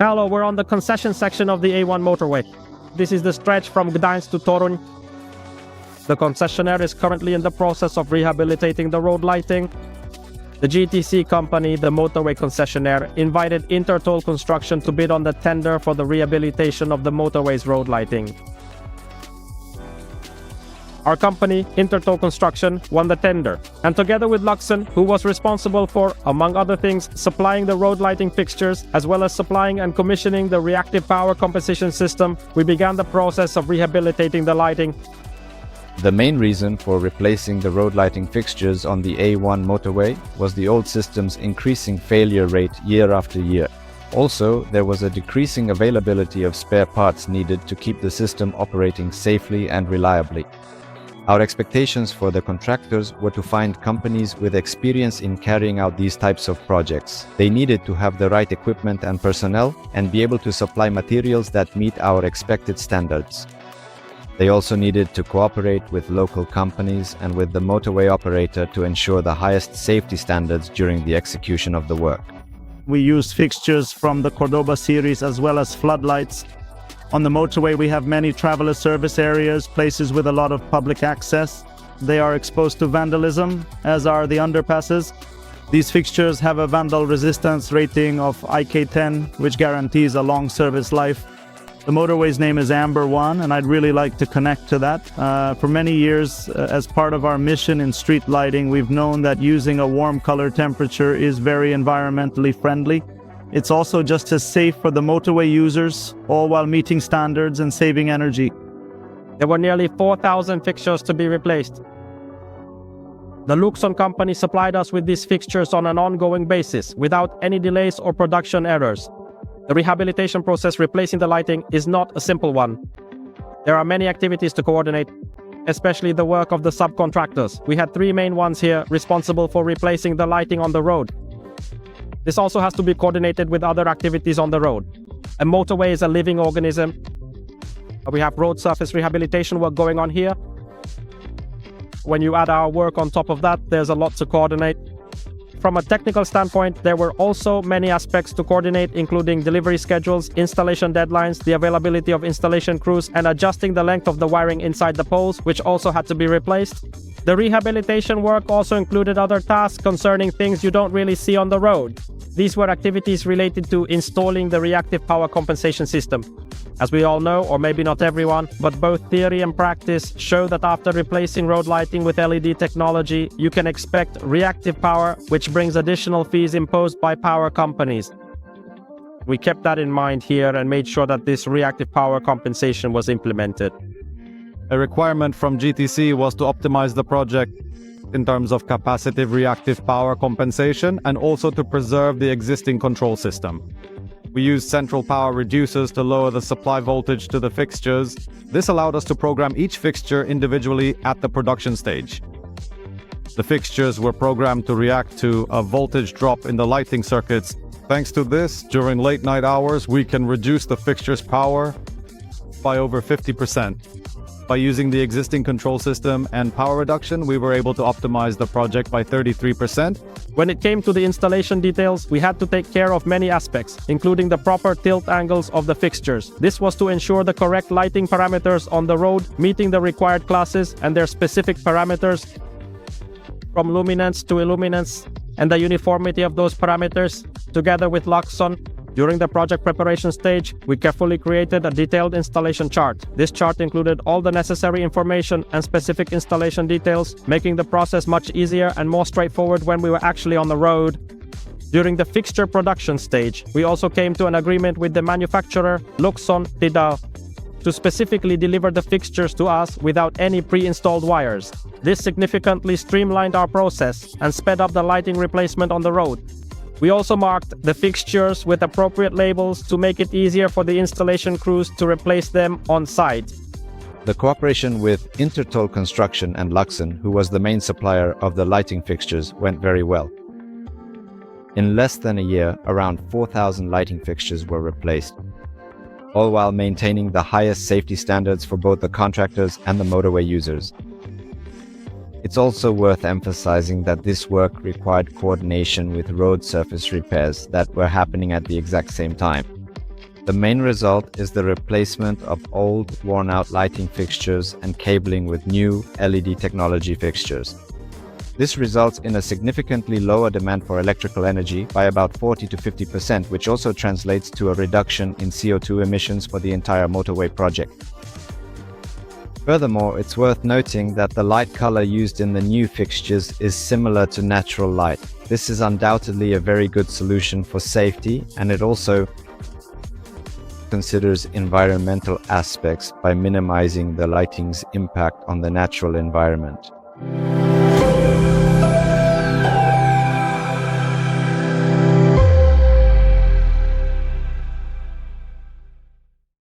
Hello, we're on the concession section of the A1 motorway. This is the stretch from Gdańsk to Toruń. The concessionaire is currently in the process of rehabilitating the road lighting. The GTC company, the motorway concessionaire, invited Intertoll Construction to bid on the tender for the rehabilitation of the motorway's road lighting. Our company, Intertoll Construction, won the tender, and together with Luxon, who was responsible for, among other things, supplying the road lighting fixtures, as well as supplying and commissioning the reactive power compensation system, we began the process of rehabilitating the lighting. The main reason for replacing the road lighting fixtures on the A1 motorway was the old system's increasing failure rate year after year. Also, there was a decreasing availability of spare parts needed to keep the system operating safely and reliably. Our expectations for the contractors were to find companies with experience in carrying out these types of projects. They needed to have the right equipment and personnel and be able to supply materials that meet our expected standards. They also needed to cooperate with local companies and with the motorway operator to ensure the highest safety standards during the execution of the work. We used fixtures from the Cordoba series as well as floodlights. On the motorway, we have many traveler service areas, places with a lot of public access. They are exposed to vandalism, as are the underpasses. These fixtures have a vandal resistance rating of IK10, which guarantees a long service life. The motorway's name is AmberOne, and I'd really like to connect to that. For many years, as part of our mission in street lighting, we've known that using a warm color temperature is very environmentally friendly. It's also just as safe for the motorway users, all while meeting standards and saving energy. There were nearly 4,000 fixtures to be replaced. The Luxon company supplied us with these fixtures on an ongoing basis, without any delays or production errors. The rehabilitation process replacing the lighting is not a simple one. There are many activities to coordinate, especially the work of the subcontractors. We had 3 main ones here responsible for replacing the lighting on the road. This also has to be coordinated with other activities on the road. A motorway is a living organism. We have road surface rehabilitation work going on here. When you add our work on top of that, there's a lot to coordinate. From a technical standpoint, there were also many aspects to coordinate, including delivery schedules, installation deadlines, the availability of installation crews, and adjusting the length of the wiring inside the poles, which also had to be replaced. The rehabilitation work also included other tasks concerning things you don't really see on the road. These were activities related to installing the reactive power compensation system. As we all know, or maybe not everyone, but both theory and practice show that after replacing road lighting with LED technology, you can expect reactive power, which brings additional fees imposed by power companies. We kept that in mind here and made sure that this reactive power compensation was implemented. A requirement from GTC was to optimize the project in terms of capacitive reactive power compensation and also to preserve the existing control system. We used central power reducers to lower the supply voltage to the fixtures. This allowed us to program each fixture individually at the production stage. The fixtures were programmed to react to a voltage drop in the lighting circuits. Thanks to this, during late night hours, we can reduce the fixture's power by over 50%. By using the existing control system and power reduction, we were able to optimize the project by 33%. When it came to the installation details, we had to take care of many aspects, including the proper tilt angles of the fixtures. This was to ensure the correct lighting parameters on the road, meeting the required classes and their specific parameters, from luminance to illuminance, and the uniformity of those parameters, together with Luxon. During the project preparation stage, we carefully created a detailed installation chart. This chart included all the necessary information and specific installation details, making the process much easier and more straightforward when we were actually on the road. During the fixture production stage, we also came to an agreement with the manufacturer, Luxon Tidal, to specifically deliver the fixtures to us without any pre-installed wires. This significantly streamlined our process and sped up the lighting replacement on the road. We also marked the fixtures with appropriate labels to make it easier for the installation crews to replace them on site. The cooperation with Intertoll Construction and Luxon, who was the main supplier of the lighting fixtures, went very well. In less than a year, around 4,000 lighting fixtures were replaced, all while maintaining the highest safety standards for both the contractors and the motorway users. It's also worth emphasizing that this work required coordination with road surface repairs that were happening at the exact same time. The main result is the replacement of old, worn-out lighting fixtures and cabling with new LED technology fixtures. This results in a significantly lower demand for electrical energy by about 40 to 50%, which also translates to a reduction in CO2 emissions for the entire motorway project. Furthermore, it's worth noting that the light color used in the new fixtures is similar to natural light. This is undoubtedly a very good solution for safety, and it also considers environmental aspects by minimizing the lighting's impact on the natural environment.